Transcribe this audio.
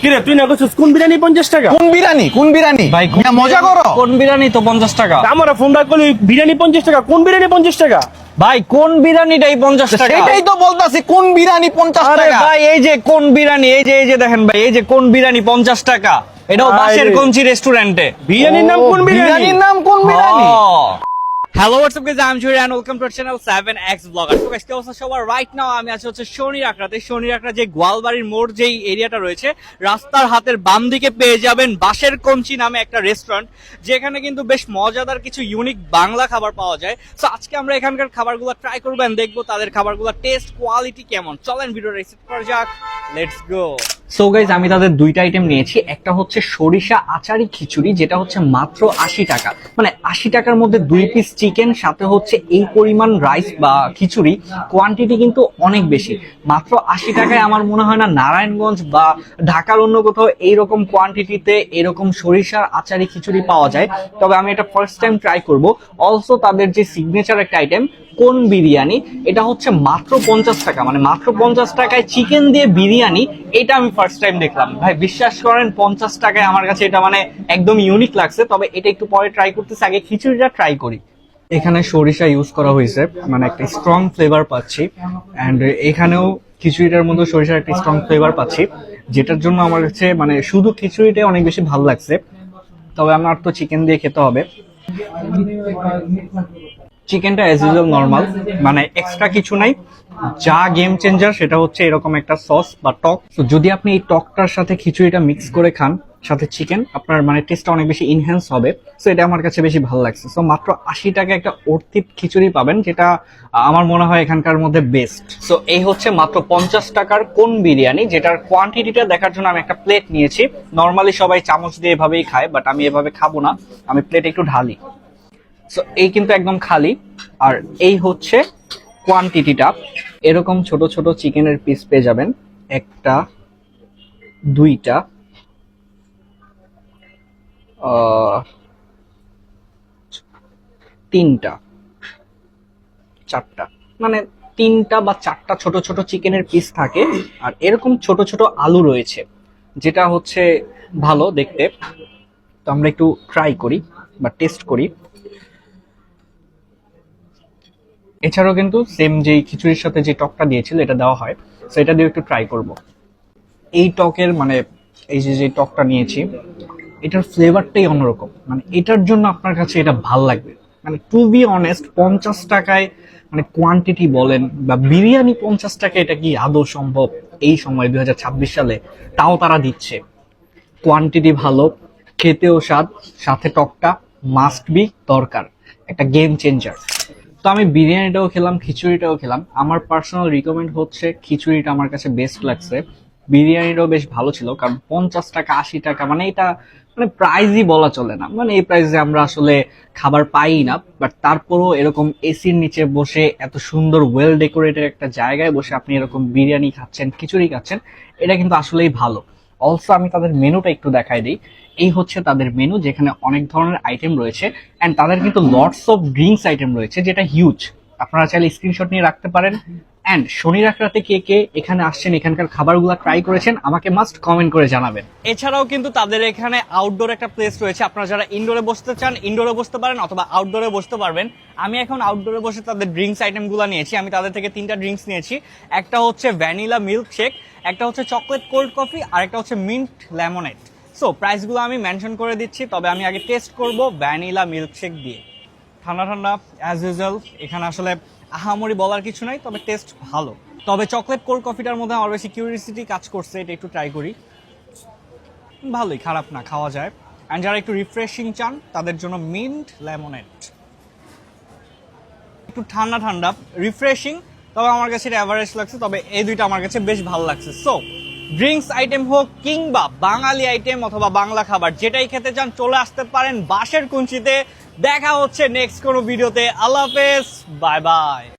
কিরে তুই না করছিস কোন বিরিয়ানি 50 টাকা? কোন বিরিয়ানি ভাই মজা করো। কোন বিরিয়ানি তো 50 টাকা। আমরা ফোন ব্যাক করলি বিরিয়ানি 50 টাকা, কোন বিরিয়ানি 50 টাকা? ভাই কোন বিরিয়ানিটাই 50 টাকা? সেটাই তো বলতাছি, কোন বিরিয়ানি 50 আরে টাকা। ভাই এই যে কোন বিরিয়ানি, এই যে দেখেন ভাই, এই যে কোন বিরিয়ানি 50 টাকা, এটাও আরে। বাসের কঞ্চি রেস্টুরেন্টে। বিরিয়ানির নাম কোন বিরিয়ানি? বিরিয়ানির নাম কোন biryani? Hello WhatsApp guys, I am Juri and welcome to our channel 7x blogger. তো গাইস কি অবস্থা সবার? রাইট নাও আমি আছি হচ্ছে শনির আখড়া যে গোয়ালবাড়ির মোড় যেই এরিয়াটা রয়েছে, রাস্তার হাতের বাম দিকে পেয়ে যাবেন বাঁশের কঞ্চি নামে একটা রেস্টুরেন্ট, যেখানে কিন্তু বেশ মজাদার কিছু ইউনিক বাংলা খাবার পাওয়া যায়। সো আজকে আমরা এখানকার খাবারগুলো ট্রাই করবো and দেখবো তাদের খাবারগুলো টেস্ট কোয়ালিটি কেমন। চলেন ভিডিওটা রিসিভ করা যাক, লেটস গো। সো গাইজ আমি তাদের দুইটা আইটেম নিয়েছি। একটা হচ্ছে সরিষা আচারি খিচুড়ি, যেটা হচ্ছে মাত্র 80 টাকা, মানে 80 টাকার মধ্যে 2 পিস চিকেন, সাথে হচ্ছে এই পরিমাণ রাইস বা খিচুড়ি, কোয়ান্টিটি কিন্তু অনেক বেশি। মাত্র 80 টাকায় আমার মনে হয় না নারায়ণগঞ্জ বা ঢাকার অন্য কোথাও এইরকম কোয়ান্টিটিতে এরকম সরিষার আচারি খিচুড়ি পাওয়া যায়। তবে আমি এটা ফার্স্ট টাইম ট্রাই করব। অলসো তাদের যে সিগনেচার একটা আইটেম কোন বিরিয়ানি, এটা হচ্ছে মাত্র 50 টাকা, মানে মাত্র 50 টাকায় চিকেন দিয়ে বিরিয়ানি, এটা আমি ফার্স্ট টাইম দেখলাম। ভাই বিশ্বাস করেন 50 টাকায় আমার কাছে এটা মানে একদম ইউনিক লাগছে। তবে এটা একটু পরে ট্রাই করতেছি, আগে খিচুড়িটা ট্রাই করি। এখানে সরিষা ইউজ করা হয়েছে, মানে একটা স্ট্রং ফ্লেভার পাচ্ছি, এন্ড এখানেও খিচুড়িটার মধ্যে সরিষার একটা স্ট্রং ফ্লেভার পাচ্ছি, যেটার জন্য আমার কাছে মানে শুধু খিচুড়িটাই অনেক বেশি ভালো লাগছে। তবে আমার তো চিকেন দিয়ে খেতে হবে। চিকেনটা অ্যাজ ইউজুয়াল নরমাল, মানে এক্সট্রা কিছু নাই। যা গেম চেঞ্জার সেটা হচ্ছে এরকম একটা সস বা টক। তো যদি আপনি এই টকটার সাথে খিচুড়িটা মিক্স করে খান সাথে চিকেন, আপনার মানে টেস্টটা অনেক বেশি ইনহ্যান্স হবে। সো এটা আমার কাছে বেশি ভালো লাগছে। সো মাত্র 80 টাকা একটা অর্থিত খিচুড়ি পাবেন, যেটা আমার মনে হয় এখানকার মধ্যে বেস্ট। সো এই হচ্ছে মাত্র 50 টাকার কোন বিরিয়ানি, যেটার কোয়ান্টিটিটা দেখার জন্য আমি একটা প্লেট নিয়েছি। নর্মালি সবাই চামচ দিয়ে এভাবেই খায়, বাট আমি এভাবে খাবো না, আমি প্লেট একটু ঢালি। সো এই কিন্তু একদম খালি, আর এই হচ্ছে কোয়ান্টিটিটা। এরকম ছোট ছোট চিকেনের পিস পেয়ে যাবেন, একটা, দুইটা, তিনটা, চারটা, মানে 3টা বা 4টা ছোট ছোট চিকেনের পিস থাকে। আর এরকম ছোট ছোট আলু রয়েছে, যেটা হচ্ছে ভালো দেখতে। তো আমরা একটু ট্রাই করি বা টেস্ট করি। এছাড়াও কিন্তু সেম যেই খিচুড়ির সাথে যে টকটা দিয়েছিল এটা দেওয়া হয়, তো এটা দিয়ে একটু ট্রাই করব। এই টকের মানে এই যে টকটা নিয়েছি, এটার ফ্লেভারটাই অন্যরকম, মানে এটার জন্য আপনার কাছে এটা ভাল লাগবে। মানে টু বি অনেস্ট 50 টাকায় মানে কোয়ান্টিটি বলেন বা বিরিয়ানি 50 টাকায়, এটা কি আদৌ সম্ভব এই সময় 2026 সালে? তাও তারা দিচ্ছে। কোয়ান্টিটি ভালো, খেতেও স্বাদ, সাথে টকটা মাস্ট বি দরকার, একটা গেম চেঞ্জার। তো আমি বিরিয়ানিটাও খেলাম, খিচুড়িটাও খেলাম। আমার পার্সোনাল রিকমেন্ড হচ্ছে খিচুড়িটা আমার কাছে বেস্ট লাগছে। বিরিয়ানিটাও বেশ ভালো ছিল, কারণ 50 টাকা 80 টাকা মানে এটা মানে প্রাইজই বলা চলে না, মানে এই প্রাইসে আমরা আসলে খাবার পাই না। বাট তারপরও এরকম এসির নিচে বসে এত সুন্দর ওয়েল ডেকোরেটেড একটা জায়গায় বসে আপনি এরকম বিরিয়ানি খাচ্ছেন, খিচুড়ি খাচ্ছেন, এটা কিন্তু আসলেই ভালো। অলসো আমি তাদের মেনুটা একটু দেখাই দিই। এই হচ্ছে তাদের মেনু, যেখানে অনেক ধরনের আইটেম রয়েছে, এন্ড তাদের কিন্তু লটস অফ ড্রিঙ্কস আইটেম রয়েছে, যেটা হিউজ। আপনারা চাইলে স্ক্রিনশট নিয়ে রাখতে পারেন। এন্ড শনির আখড়াতে কে কে এখানে আসছেন, এখানকার খাবারগুলো ট্রাই করেছেন, আমাকে মাস্ট কমেন্ট করে জানাবেন। এছাড়াও কিন্তু তাদের এখানে আউটডোর একটা প্লেস রয়েছে, আপনারা যারা ইনডোরে বসতে চান ইনডোরে বসতে পারেন, অথবা আউটডোরে বসতে পারবেন। আমি এখন আউটডোরে বসে তাদের ড্রিঙ্কস আইটেমগুলো নিয়েছি। আমি তাদের থেকে 3টা ড্রিঙ্কস নিয়েছি। একটা হচ্ছে ভ্যানিলা মিল্ক শেক, একটা হচ্ছে চকলেট কোল্ড কফি, আর একটা হচ্ছে মিন্ট লেমনেড। সো প্রাইসগুলো আমি মেনশন করে দিচ্ছি, তবে আমি আগে টেস্ট করব ভ্যানিলা মিল্কশেক দিয়ে। ঠান্ডা ঠান্ডা অ্যাজ ইউজুয়াল, এখানে আসলে আহামরি বলার কিছু নাই, তবে টেস্ট ভালো। তবে চকলেট কোল্ড কফিটার মধ্যে আমার বেশি কিউরিয়াসিটি কাজ করছে, এটা একটু ট্রাই করি। ভালোই, খারাপ না, খাওয়া যায়। অ্যান্ড যারা একটু রিফ্রেশিং চান তাদের জন্য মিন্ট লেমনেড, একটু ঠান্ডা ঠান্ডা রিফ্রেশিং, তবে আমার কাছে এটা অ্যাভারেজ লাগছে। তবে এই দুইটা আমার কাছে বেশ ভালো লাগছে। সো ড্রিঙ্কস আইটেম হোক কিংবা বাঙালি আইটেম অথবা বাংলা খাবার যেটাই খেতে চান, চলে আসতে পারেন বাঁশের কুঞ্চিতে। দেখা হচ্ছে নেক্সট কোনো ভিডিওতে। আল্লাহ হাফেজ, বাই বাই।